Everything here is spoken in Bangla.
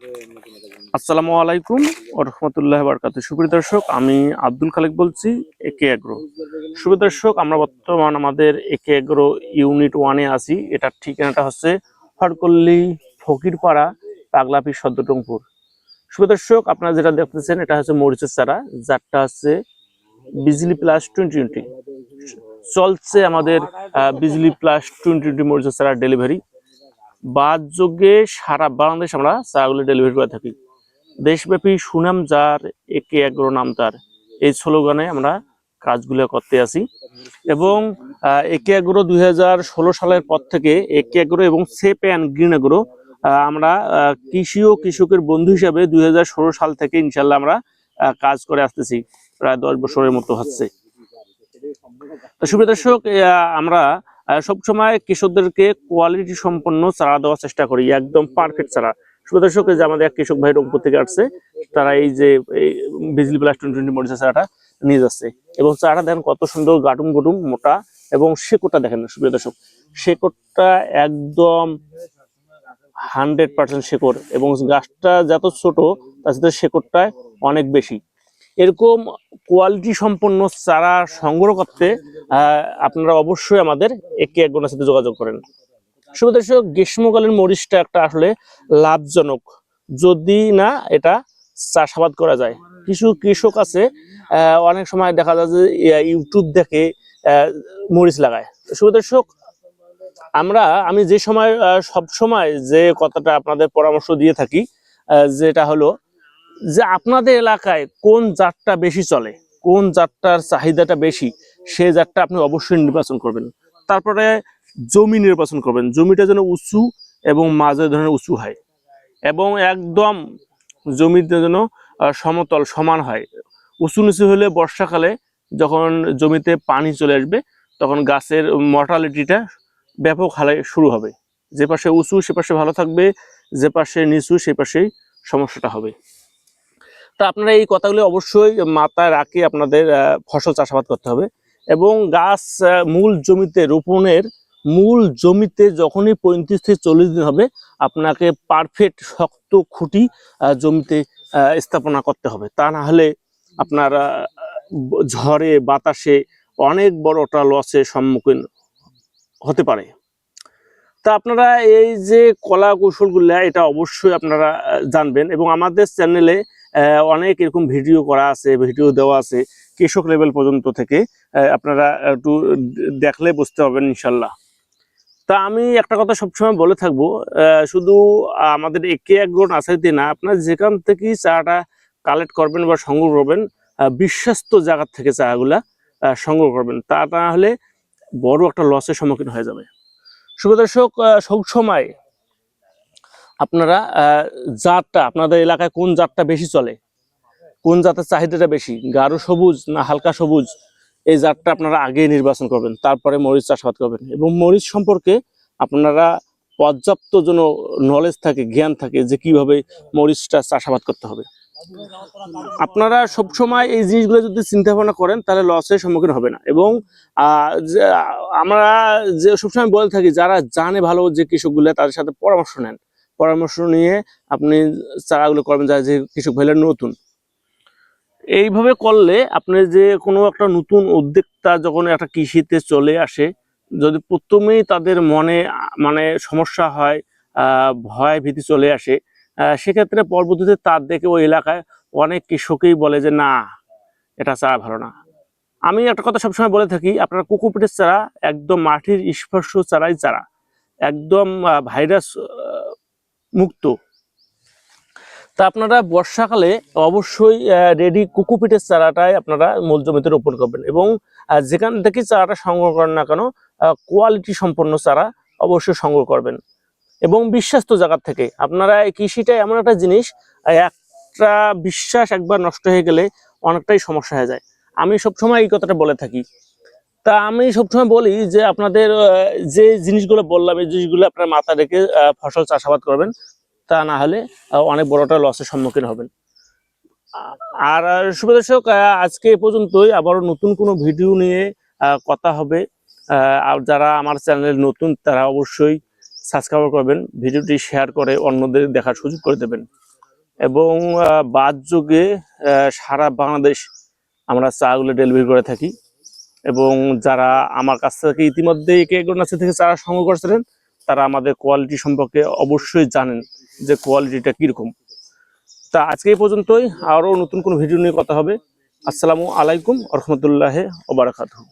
আসসালামু আলাইকুম ওয়া রাহমাতুল্লাহি ওয়া বারাকাতুহু। সুপ্রিয় দর্শক, আমি আব্দুল খালেক বলছি, একে এগ্রো। সুপ্রিয় দর্শক, আমরা বর্তমান আমাদের একে এগ্রো ইউনিট 1-এ আছি। এটার ঠিকানাটা হচ্ছে হরপল্লী, ফকিরপাড়া, পাগলাপি, সদর রংপুর। সুপ্রিয় দর্শক, আপনারা যেটা দেখতেছেন এটা হচ্ছে মরিচের চারা, যারটা হচ্ছে বিজলি প্লাস 2020 চলছে। আমাদের বিজলি প্লাস 2020 মরিচের চারা ডেলিভারি বাদযোগে সারা বাংলাদেশ আমরা চারাগুলো ডেলিভারি করে থাকি। দেশব্যাপী সুনাম যার, একে এগ্রো নাম তার, এই স্লোগানে আমরা কাজগুলো করতে আসি। এবং একে এগ্রো 2016 সালের পর থেকে একে এগ্রো এবং সেপ অ্যান্ড গ্রিন এগ্রো আমরা কৃষি ও কৃষকের বন্ধু হিসাবে 2016 সাল থেকে ইনশাল্লাহ আমরা কাজ করে আসতেছি। প্রায় 10 বছরের মতো হচ্ছে। তো সুপ্রিয় দর্শক, আমরা সবসময় কৃষকদেরকে কোয়ালিটি সম্পন্ন চারা দেওয়ার চেষ্টা করি, একদম পারফেক্ট চারা। সুপ্রিয় দর্শক, যে আমাদের এক কৃষক ভাই রংপুর থেকে আসছে, তারা এই যে বিজলি প্লাস 2020 মরিচের চারাটা নিয়ে যাচ্ছে। এবং চারাটা দেখেন কত সুন্দর, গাটুম গুটুম মোটা, এবং শেকড়টা দেখেন সুপ্রিয় দর্শক, শেকড়টা একদম 100% শেকড়, এবং গাছটা যত ছোট তার সাথে শেকড়টা অনেক বেশি। এরকম কোয়ালিটি সম্পন্ন চারা সংগ্রহ করতে আপনারা অবশ্যই আমাদের একে এগ্রোর সাথে যোগাযোগ করেন। সুপ্রিয় দর্শক, গ্রীষ্মকালীন মরিচটা একটা আসলে লাভজনক, যদি না এটা চাষাবাদ করা যায়। কিছু কৃষক আছে অনেক সময় দেখা যায় যে ইউটিউব দেখে মরিচ লাগায়। সুপ্রিয় দর্শক, আমি যে সময় সব সময় যে কথাটা আপনাদের পরামর্শ দিয়ে থাকি, যেটা হলো যে আপনাদের এলাকায় কোন জাতটা বেশি চলে, কোন জাতটার চাহিদাটা বেশি, সেই জাতটা আপনি অবশ্যই নির্বাচন করবেন। তারপরে জমি নির্বাচন করবেন, জমিটা যেন উঁচু এবং মাঝে ধরনের উঁচু হয়, এবং একদম জমিতে যেন সমতল সমান হয়। উঁচু নিচু হলে বর্ষাকালে যখন জমিতে পানি চলে আসবে, তখন গাছের মর্টালিটিটা ব্যাপক হারে শুরু হবে। যে পাশে উঁচু সে পাশে ভালো থাকবে, যে পাশে নিচু সে পাশেই সমস্যাটা হবে। তা আপনারা এই কথাগুলো অবশ্যই মাথায় রাখে আপনাদের ফসল চাষাবাদ করতে হবে। এবং গাছ মূল জমিতে যখনই 35 থেকে 40 দিন হবে, আপনাকে পারফেক্ট শক্ত খুঁটি জমিতে স্থাপনা করতে হবে। তা না হলে আপনার ঝড়ে বাতাসে অনেক বড় একটা লসের সম্মুখীন হতে পারে। তা আপনারা এই যে কলা কৌশলগুলো, এটা অবশ্যই আপনারা জানবেন। এবং আমাদের চ্যানেলে অনেক এরকম ভিডিও করা আছে, ভিডিও দেওয়া আছে কৃষক লেভেল পর্যন্ত থেকে, আপনারা একটু দেখলে বুঝতে পারবেন ইনশাল্লাহ। তা আমি একটা কথা সবসময় বলে থাকবো, শুধু আমাদের একে এগ্রো নার্সারিতে না, আপনারা যেখান থেকেই চারাটা কালেক্ট করবেন বা সংগ্রহ করবেন, বিশ্বস্ত জায়গা থেকে চারাগুলা সংগ্রহ করবেন। তা না হলে বড় একটা লসের সম্মুখীন হয়ে যাবে। সুপ্রিয় দর্শক, সবসময় আপনারা জাতটা, আপনাদের এলাকায় কোন জাতটা বেশি চলে, কোন জাতের চাহিদাটা বেশি, গাঢ় সবুজ না হালকা সবুজ, এই জাতটা আপনারা আগে নির্বাচন করবেন, তারপরে মরিচ চাষাবাদ করবেন। এবং মরিচ সম্পর্কে আপনারা পর্যাপ্ত যেন নলেজ থাকে, জ্ঞান থাকে, যে কিভাবে মরিচটা চাষাবাদ করতে হবে। আপনারা সবসময় এই জিনিসগুলো যদি চিন্তা ভাবনা করেন, তাহলে লসের সম্মুখীন হবে না। এবং আমরা যে সবসময় বলে থাকি, যারা জানে ভালো যে কৃষকগুলো, তাদের সাথে পরামর্শ নেন, পরামর্শ নিয়ে আপনি চারাগুলো করবেন, যারা যে কৃষক ভাইরা নতুন। এইভাবে করলে আপনি যে কোনো একটা নতুন উদ্যোক্তা যখন একটা কৃষিতে চলে আসে, যদি প্রথমেই তাদের মনে সমস্যা হয়, ভয় ভীতি চলে আসে, সেক্ষেত্রে পরবর্তীতে তার দেখে ওই এলাকায় অনেক কৃষকই বলে যে না, এটা চারা ভালো না। আমি একটা কথা সবসময় বলে থাকি, আপনার কোকোপিটের চারা একদম মাটির স্পর্শ চারাই চারা, একদম ভাইরাস মুক্ত। তা আপনারা বর্ষাকালে অবশ্যই রেডি কোকোপিটের চারাটাই আপনারা মূল জমিতে রোপণ করবেন। এবং যেখান থেকে চারাটা সংগ্রহ করেন না কেন, কোয়ালিটি সম্পন্ন চারা অবশ্যই সংগ্রহ করবেন, এবং বিশ্বস্ত জায়গা থেকে। আপনারা এই কৃষিটা এমন একটা জিনিস, একটা বিশ্বাস একবার নষ্ট হয়ে গেলে অনেকটাই সমস্যা হয়ে যায়। আমি সবসময় এই কথাটা বলে থাকি। তা আমি সবসময় বলি যে আপনাদের যে জিনিসগুলো বললাম, এই জিনিসগুলো আপনার মাথা রেখে ফসল চাষাবাদ করবেন, তা না হলে অনেক বড়টা লসের সম্মুখীন হবেন। আর সুপ্রিয় দর্শক, আজকে এ পর্যন্তই। আবারও নতুন কোনো ভিডিও নিয়ে কথা হবে। আর যারা আমার চ্যানেল নতুন, তারা অবশ্যই সাবস্ক্রাইব করবেন, ভিডিওটি শেয়ার করে অন্যদের দেখার সুযোগ করে দেবেন। এবং বাদ যোগে সারা বাংলাদেশ আমরা চাগুলো ডেলিভারি করে থাকি। এবং যারা আমার কাছ থেকে ইতিমধ্যে একে নার্সারি থেকে চারা সংগ্রহ করেছিলেন তারা আমাদের কোয়ালিটি সম্পর্কে অবশ্যই জানেন যে কোয়ালিটিটা কীরকম। তা আজকে এই পর্যন্তই, আরও নতুন কোনো ভিডিও নিয়ে কথা হবে। আসসালামু আলাইকুম ওয়া রাহমাতুল্লাহি ওয়া বারাকাতুহু।